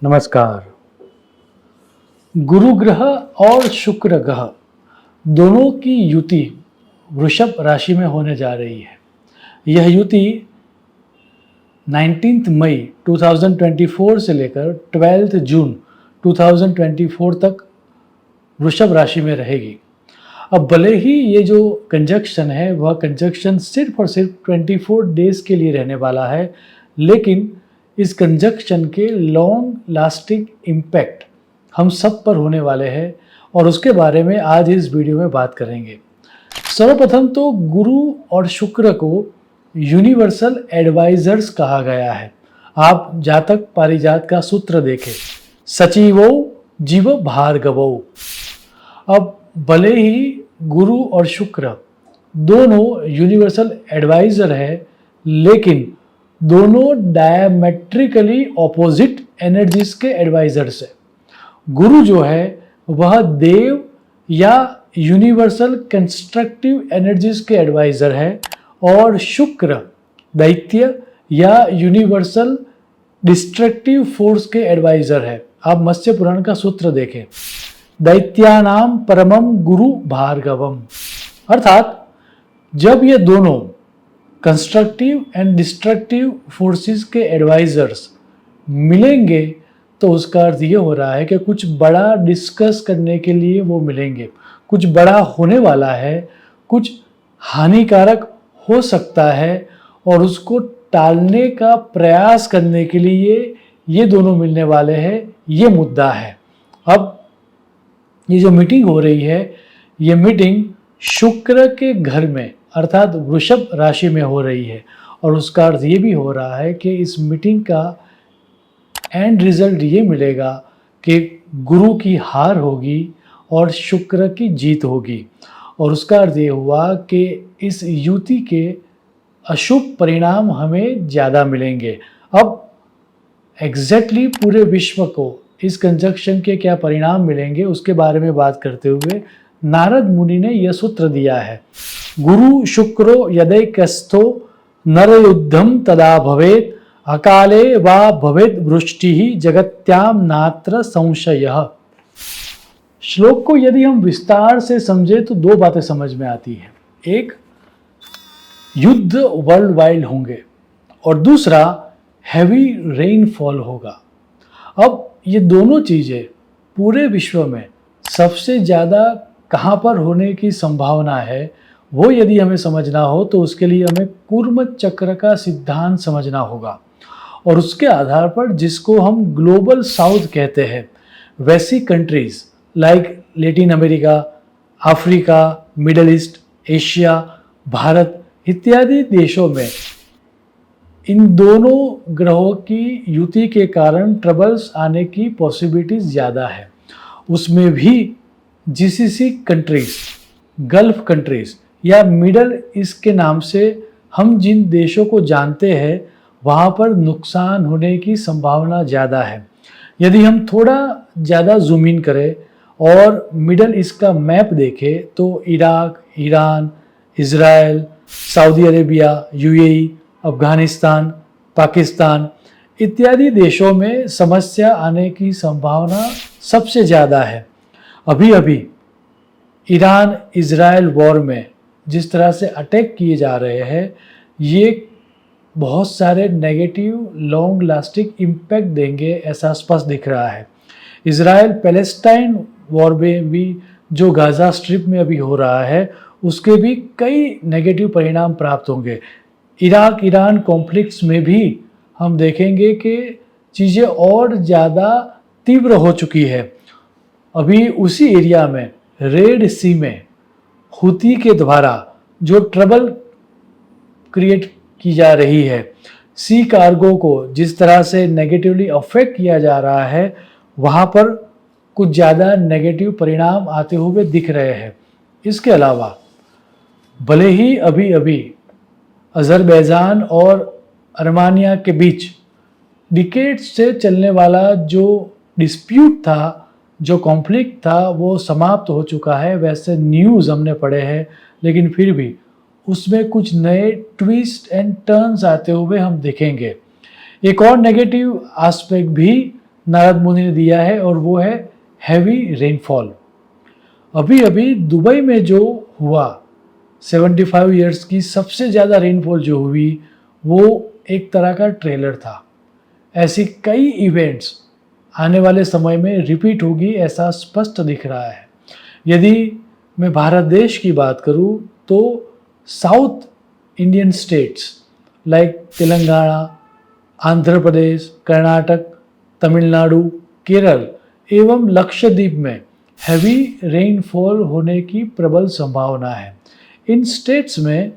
नमस्कार। गुरु ग्रह और शुक्र ग्रह दोनों की युति वृषभ राशि में होने जा रही है। यह युति 19 मई 2024 से लेकर 12 जून 2024 तक वृषभ राशि में रहेगी। अब भले ही ये जो कंजक्शन है वह कंजक्शन सिर्फ और सिर्फ 24 डेज के लिए रहने वाला है, लेकिन इस कंजक्शन के लॉन्ग लास्टिंग इम्पैक्ट हम सब पर होने वाले हैं और उसके बारे में आज इस वीडियो में बात करेंगे। सर्वप्रथम तो गुरु और शुक्र को यूनिवर्सल एडवाइजर्स कहा गया है। आप जातक पारिजात का सूत्र देखें, सचिवो जीव भार्गवो। अब भले ही गुरु और शुक्र दोनों यूनिवर्सल एडवाइजर है, लेकिन दोनों डायमेट्रिकली ऑपोजिट एनर्जीज के एडवाइजर्स है। गुरु जो है वह देव या यूनिवर्सल कंस्ट्रक्टिव एनर्जीज के एडवाइजर है और शुक्र दैत्य या यूनिवर्सल डिस्ट्रक्टिव फोर्स के एडवाइजर है। आप मत्स्य पुराण का सूत्र देखें, दैत्यानाम परमम गुरु भार्गवम। अर्थात जब ये दोनों कंस्ट्रक्टिव एंड डिस्ट्रक्टिव फोर्सेस के एडवाइजर्स मिलेंगे तो उसका अर्थ ये हो रहा है कि कुछ बड़ा डिस्कस करने के लिए वो मिलेंगे, कुछ बड़ा होने वाला है, कुछ हानिकारक हो सकता है और उसको टालने का प्रयास करने के लिए ये दोनों मिलने वाले हैं। ये मुद्दा है। अब ये जो मीटिंग हो रही है, ये मीटिंग शुक्र के घर में अर्थात वृषभ राशि में हो रही है और उसका अर्थ ये भी हो रहा है कि इस मीटिंग का एंड रिजल्ट ये मिलेगा कि गुरु की हार होगी और शुक्र की जीत होगी। और उसका अर्थ ये हुआ कि इस युति के अशुभ परिणाम हमें ज़्यादा मिलेंगे। अब एग्जैक्टली पूरे विश्व को इस कंजक्शन के क्या परिणाम मिलेंगे उसके बारे में बात करते हुए नारद मुनि ने यह सूत्र दिया है, गुरु शुक्रो यदैकस्थो नरयुद्धम तदा भवेत् अकाले वा भवेत् वृष्टि जगत्याम नात्र संशयः। श्लोक को यदि हम विस्तार से समझे तो दो बातें समझ में आती है। एक, युद्ध वर्ल्ड वाइड होंगे और दूसरा हैवी रेनफॉल होगा। अब ये दोनों चीज़ें पूरे विश्व में सबसे ज़्यादा कहाँ पर होने की संभावना है वो यदि हमें समझना हो तो उसके लिए हमें कूर्म चक्र का सिद्धांत समझना होगा और उसके आधार पर जिसको हम ग्लोबल साउथ कहते हैं, वैसी countries like Latin America, Africa, middle east, Asia, Bharat इत्यादि देशों में इन दोनों ग्रहों की युति के कारण ट्रबल्स आने की पॉसिबिलिटीज ज़्यादा है। उसमें भी जीसीसी कंट्रीज, गल्फ कंट्रीज या मिडल ईस्ट के नाम से हम जिन देशों को जानते हैं वहाँ पर नुकसान होने की संभावना ज़्यादा है। यदि हम थोड़ा ज़्यादा जूम इन करें और मिडल ईस्ट का मैप देखें तो Iraq, Iran, Israel, Saudi Arabia, UAE, Afghanistan, Pakistan इत्यादि देशों में समस्या आने की संभावना सबसे ज़्यादा है। अभी अभी ईरान इज़राइल वॉर में जिस तरह से अटैक किए जा रहे हैं, ये बहुत सारे नेगेटिव लॉन्ग लास्टिंग इम्पैक्ट देंगे, ऐसा स्पष्ट दिख रहा है। इज़राइल पैलेस्टाइन वॉर में भी जो गाज़ा स्ट्रिप में अभी हो रहा है उसके भी कई नेगेटिव परिणाम प्राप्त होंगे। इराक ईरान कॉन्फ्लिक्ट्स में भी हम देखेंगे कि चीज़ें और ज़्यादा तीव्र हो चुकी है। अभी उसी एरिया में रेड सी में हुती के द्वारा जो ट्रबल क्रिएट की जा रही है, सी कार्गो को जिस तरह से नेगेटिवली अफेक्ट किया जा रहा है, वहाँ पर कुछ ज़्यादा नेगेटिव परिणाम आते हुए दिख रहे हैं। इसके अलावा भले ही अभी अभी अज़रबैजान और अर्मानिया के बीच डिकेड्स से चलने वाला जो डिस्प्यूट था, जो कॉन्फ्लिक्ट था, वो समाप्त हो चुका है, वैसे न्यूज़ हमने पढ़े हैं, लेकिन फिर भी उसमें कुछ नए ट्विस्ट एंड टर्न्स आते हुए हम देखेंगे। एक और नेगेटिव एस्पेक्ट भी नारद मुनि ने दिया है और वो है हैवी रेनफॉल। अभी अभी दुबई में जो हुआ 75 ईयर्स की सबसे ज़्यादा रेनफॉल जो हुई वो एक तरह का ट्रेलर था। ऐसी कई इवेंट्स आने वाले समय में रिपीट होगी ऐसा स्पष्ट दिख रहा है। यदि मैं भारत देश की बात करूं तो south Indian states like Telangana, Andhra Pradesh, Karnataka, Tamil Nadu, Kerala एवं लक्षद्वीप में हैवी रेनफॉल होने की प्रबल संभावना है। इन स्टेट्स में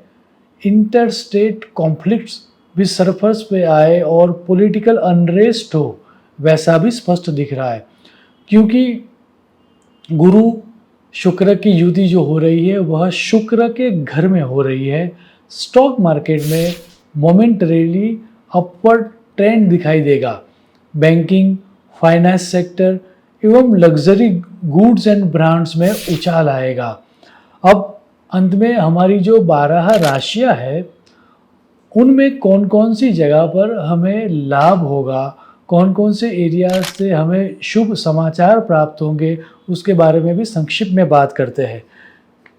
इंटर स्टेट कॉन्फ्लिक्ट्स भी सरफेस पे आए और पॉलिटिकल अनरेस्ट हो वैसा भी स्पष्ट दिख रहा है, क्योंकि गुरु शुक्र की युति जो हो रही है वह शुक्र के घर में हो रही है। स्टॉक मार्केट में मोमेंटरीली अपवर्ड ट्रेंड दिखाई देगा। बैंकिंग, फाइनेंस सेक्टर एवं लग्जरी गुड्स एंड ब्रांड्स में उछाल आएगा। अब अंत में हमारी जो 12 राशियां है उनमें कौन कौन सी जगह पर हमें लाभ होगा, कौन कौन से एरिया से हमें शुभ समाचार प्राप्त होंगे, उसके बारे में भी संक्षिप्त में बात करते हैं।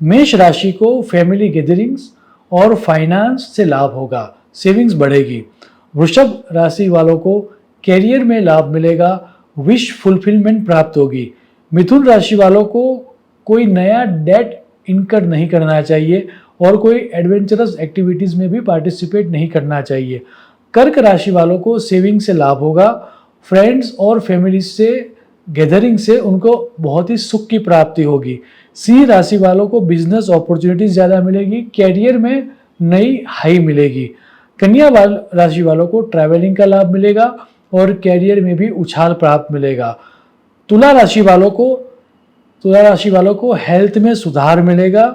मेष राशि को फैमिली गैदरिंग्स और फाइनेंस से लाभ होगा, सेविंग्स बढ़ेगी। वृषभ राशि वालों को कैरियर में लाभ मिलेगा, विश फुलफिलमेंट प्राप्त होगी। मिथुन राशि वालों को कोई नया डेट इनकर नहीं करना चाहिए और कोई एडवेंचरस एक्टिविटीज़ में भी पार्टिसिपेट नहीं करना चाहिए। कर्क राशि वालों को सेविंग से लाभ होगा, फ्रेंड्स और फैमिली से गैदरिंग से उनको बहुत ही सुख की प्राप्ति होगी। सिंह राशि वालों को बिजनेस अपॉर्चुनिटीज ज़्यादा मिलेगी, कैरियर में नई हाई मिलेगी। कन्या राशि वालों को ट्रैवलिंग का लाभ मिलेगा और कैरियर में भी उछाल प्राप्त मिलेगा। तुला राशि वालों को हेल्थ में सुधार मिलेगा।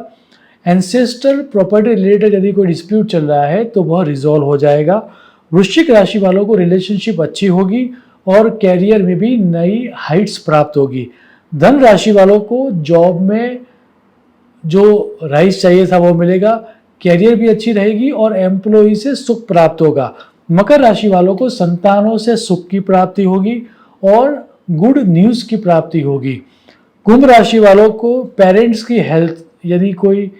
एंसेस्ट्रल प्रॉपर्टी रिलेटेड यदि कोई डिस्प्यूट चल रहा है तो वह रिजॉल्व हो जाएगा। वृश्चिक राशि वालों को रिलेशनशिप अच्छी होगी और कैरियर में भी नई हाइट्स प्राप्त होगी। धन राशि वालों को जॉब में जो राइज चाहिए था वो मिलेगा, कैरियर भी अच्छी रहेगी और एम्प्लॉय से सुख प्राप्त होगा। मकर राशि वालों को संतानों से सुख की प्राप्ति होगी और गुड न्यूज़ की प्राप्ति होगी। कुंभ राशि वालों को पेरेंट्स की हेल्थ यदि कोई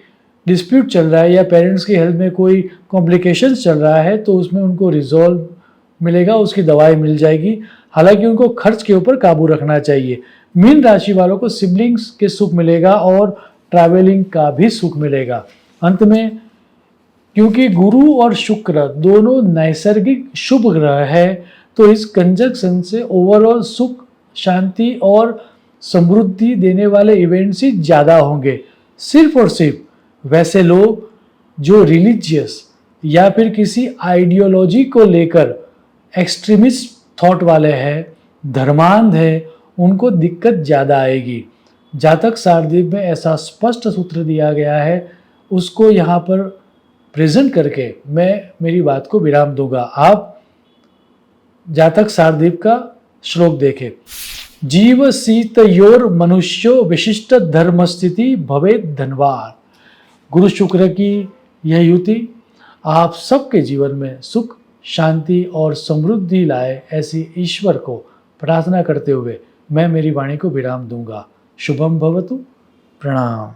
डिस्प्यूट चल रहा है या पेरेंट्स की हेल्थ में कोई कॉम्प्लिकेशंस चल रहा है तो उसमें उनको रिजॉल्व मिलेगा, उसकी दवाई मिल जाएगी। हालांकि उनको खर्च के ऊपर काबू रखना चाहिए। मीन राशि वालों को सिबलिंग्स के सुख मिलेगा और ट्रैवलिंग का भी सुख मिलेगा। अंत में क्योंकि गुरु और शुक्र दोनों नैसर्गिक शुभ ग्रह है तो इस कंजक्शन से ओवरऑल सुख, शांति और समृद्धि देने वाले इवेंट्स ही ज़्यादा होंगे। सिर्फ और सिर्फ वैसे लोग जो रिलीजियस या फिर किसी आइडियोलॉजी को लेकर एक्सट्रीमिस्ट थॉट वाले हैं, धर्मांध है, उनको दिक्कत ज़्यादा आएगी। जातक शारदीप में ऐसा स्पष्ट सूत्र दिया गया है, उसको यहाँ पर प्रेजेंट करके मैं मेरी बात को विराम दूंगा। आप जातक शारदीप का श्लोक देखें। जीव सीतयोर मनुष्यो विशिष्ट धर्म स्थिति भवेद धनवान। गुरु शुक्र की यह युति आप सबके जीवन में सुख, शांति और समृद्धि लाए, ऐसी ईश्वर को प्रार्थना करते हुए मैं मेरी वाणी को विराम दूंगा। शुभम भवतु। प्रणाम।